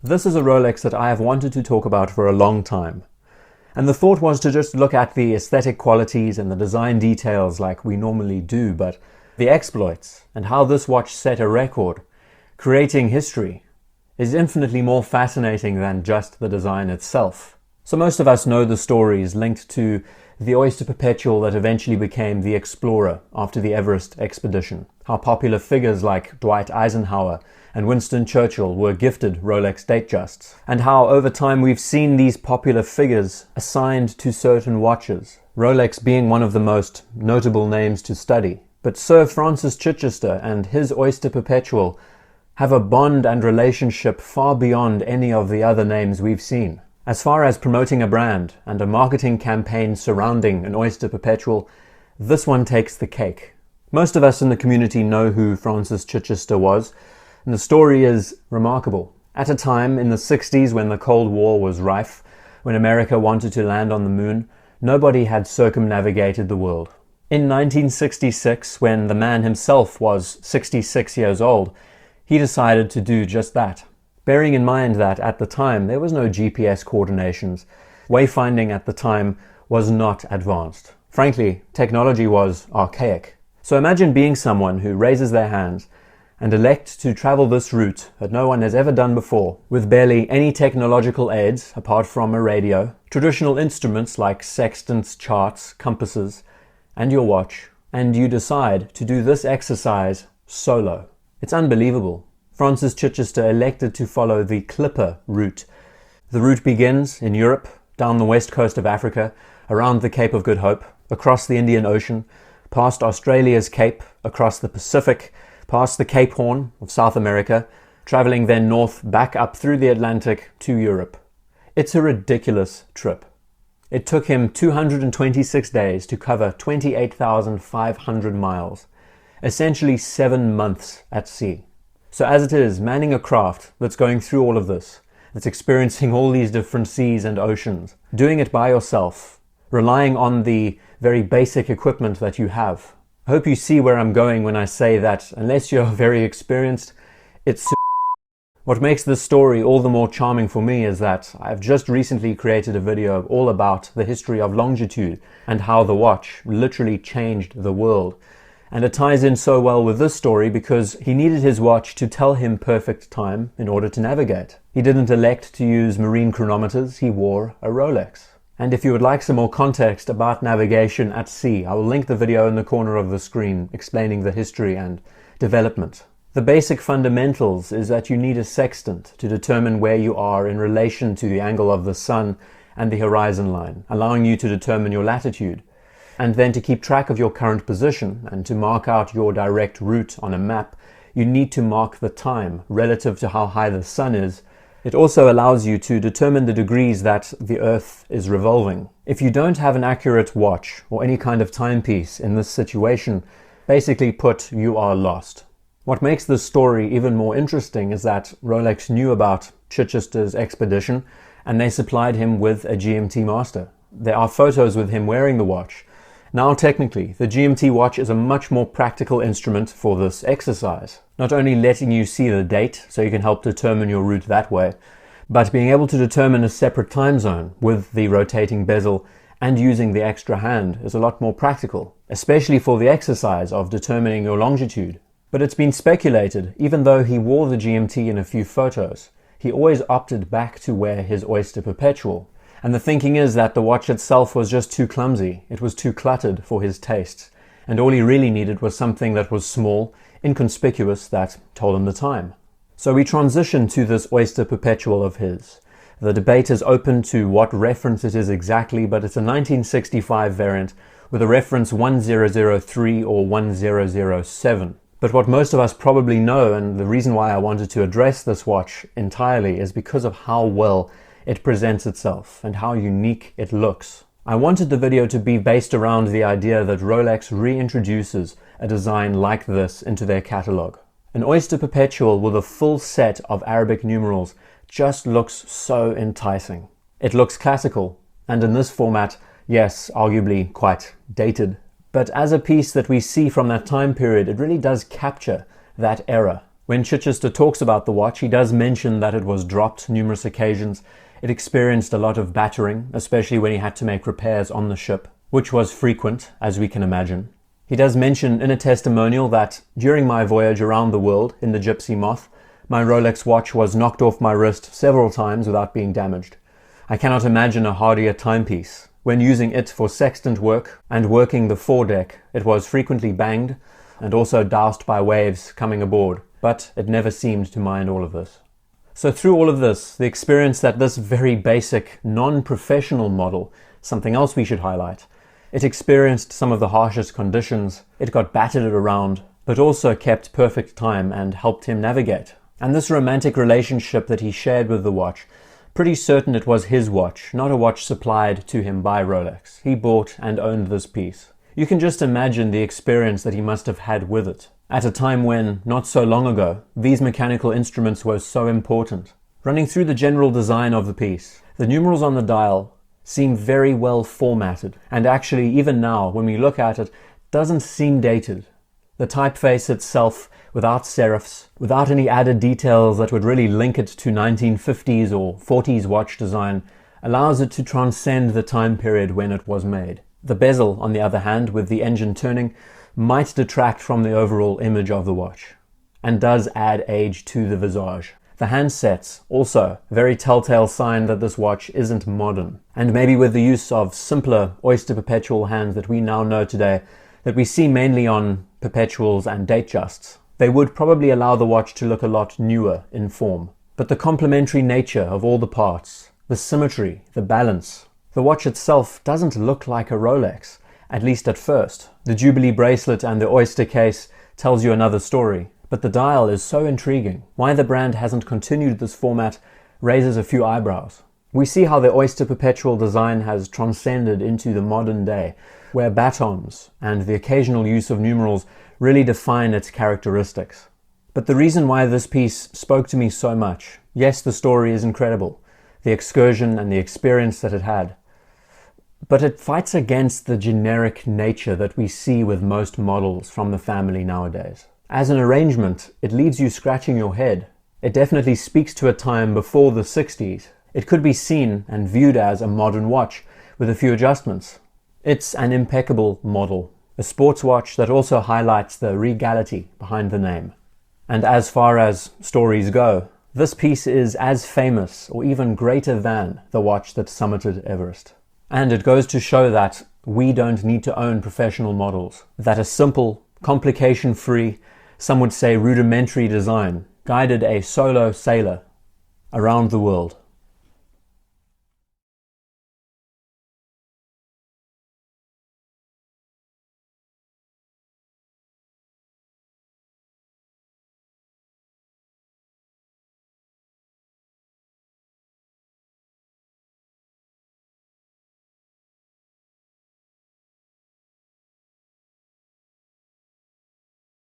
This is a Rolex that I have wanted to talk about for a long time. And the thought was to just look at the aesthetic qualities and the design details like we normally do, but the exploits and how this watch set a record, creating history, is infinitely more fascinating than just the design itself. So most of us know the stories linked to the Oyster Perpetual that eventually became the Explorer after the Everest expedition. How popular figures like Dwight Eisenhower and Winston Churchill were gifted Rolex Datejusts, and how over time we've seen these popular figures assigned to certain watches, Rolex being one of the most notable names to study. But Sir Francis Chichester and his Oyster Perpetual have a bond and relationship far beyond any of the other names we've seen. As far as promoting a brand and a marketing campaign surrounding an Oyster Perpetual, this one takes the cake. Most of us in the community know who Francis Chichester was, and the story is remarkable. At a time in the 60s when the Cold War was rife, when America wanted to land on the moon, nobody had circumnavigated the world. In 1966, when the man himself was 66 years old, he decided to do just that. Bearing in mind that at the time there was no GPS coordinations, wayfinding at the time was not advanced. Frankly, technology was archaic. So imagine being someone who raises their hands and elect to travel this route that no one has ever done before, with barely any technological aids apart from a radio, traditional instruments like sextants, charts, compasses, and your watch, and you decide to do this exercise solo. It's unbelievable. Francis Chichester elected to follow the Clipper route. The route begins in Europe, down the west coast of Africa, around the Cape of Good Hope, across the Indian Ocean, past Australia's Cape, across the Pacific, past the Cape Horn of South America, traveling then north back up through the Atlantic to Europe. It's a ridiculous trip. It took him 226 days to cover 28,500 miles, essentially 7 months at sea. So as it is, manning a craft that's going through all of this, that's experiencing all these different seas and oceans, doing it by yourself, relying on the very basic equipment that you have. I hope you see where I'm going when I say that unless you're very experienced, it's What makes this story all the more charming for me is that I've just recently created a video all about the history of longitude and how the watch literally changed the world. And it ties in so well with this story because he needed his watch to tell him perfect time in order to navigate. He didn't elect to use marine chronometers, he wore a Rolex. And if you would like some more context about navigation at sea, I will link the video in the corner of the screen explaining the history and development. The basic fundamentals is that you need a sextant to determine where you are in relation to the angle of the sun and the horizon line, allowing you to determine your latitude. And then to keep track of your current position and to mark out your direct route on a map, you need to mark the time relative to how high the sun is. It also allows you to determine the degrees that the Earth is revolving. If you don't have an accurate watch or any kind of timepiece in this situation, basically put, you are lost. What makes this story even more interesting is that Rolex knew about Chichester's expedition and they supplied him with a GMT Master. There are photos with him wearing the watch. Now technically, the GMT watch is a much more practical instrument for this exercise. Not only letting you see the date, so you can help determine your route that way, but being able to determine a separate time zone with the rotating bezel and using the extra hand is a lot more practical, especially for the exercise of determining your longitude. But it's been speculated, even though he wore the GMT in a few photos, he always opted back to wear his Oyster Perpetual. And the thinking is that the watch itself was just too clumsy, it was too cluttered for his tastes, and all he really needed was something that was small, inconspicuous, that told him the time. So we transition to this Oyster Perpetual of his. The debate is open to what reference it is exactly, but it's a 1965 variant with a reference 1003 or 1007. But what most of us probably know, and the reason why I wanted to address this watch entirely, is because of how well it presents itself and how unique it looks. I wanted the video to be based around the idea that Rolex reintroduces a design like this into their catalog. An Oyster Perpetual with a full set of Arabic numerals just looks so enticing. It looks classical, and in this format, yes, arguably quite dated. But as a piece that we see from that time period, it really does capture that era. When Chichester talks about the watch, he does mention that it was dropped numerous occasions. It experienced a lot of battering, especially when he had to make repairs on the ship, which was frequent, as we can imagine. He does mention in a testimonial that during my voyage around the world in the Gypsy Moth, my Rolex watch was knocked off my wrist several times without being damaged. I cannot imagine a hardier timepiece. When using it for sextant work and working the foredeck, it was frequently banged and also doused by waves coming aboard, but it never seemed to mind all of this. So through all of this, the experience that this very basic, non-professional model, something else we should highlight, it experienced some of the harshest conditions, it got battered around, but also kept perfect time and helped him navigate. And this romantic relationship that he shared with the watch, pretty certain it was his watch, not a watch supplied to him by Rolex. He bought and owned this piece. You can just imagine the experience that he must have had with it, at a time when, not so long ago, these mechanical instruments were so important. Running through the general design of the piece, the numerals on the dial seem very well formatted, and actually even now when we look at it, doesn't seem dated. The typeface itself, without serifs, without any added details that would really link it to 1950s or 40s watch design, allows it to transcend the time period when it was made. The bezel, on the other hand, with the engine turning, might detract from the overall image of the watch, and does add age to the visage. The handsets, also, very telltale sign that this watch isn't modern, and maybe with the use of simpler Oyster Perpetual hands that we now know today, that we see mainly on Perpetuals and Datejusts, they would probably allow the watch to look a lot newer in form. But the complementary nature of all the parts, the symmetry, the balance, the watch itself doesn't look like a Rolex, at least at first. The Jubilee bracelet and the Oyster case tells you another story. But the dial is so intriguing. Why the brand hasn't continued this format raises a few eyebrows. We see how the Oyster Perpetual design has transcended into the modern day, where batons and the occasional use of numerals really define its characteristics. But the reason why this piece spoke to me so much, yes, the story is incredible, the excursion and the experience that it had, but it fights against the generic nature that we see with most models from the family nowadays. As an arrangement, it leaves you scratching your head. It definitely speaks to a time before the 60s. It could be seen and viewed as a modern watch with a few adjustments. It's an impeccable model, a sports watch that also highlights the regality behind the name. And as far as stories go, this piece is as famous or even greater than the watch that summited Everest. And it goes to show that we don't need to own professional models, that a simple, complication-free, some would say rudimentary design guided a solo sailor around the world.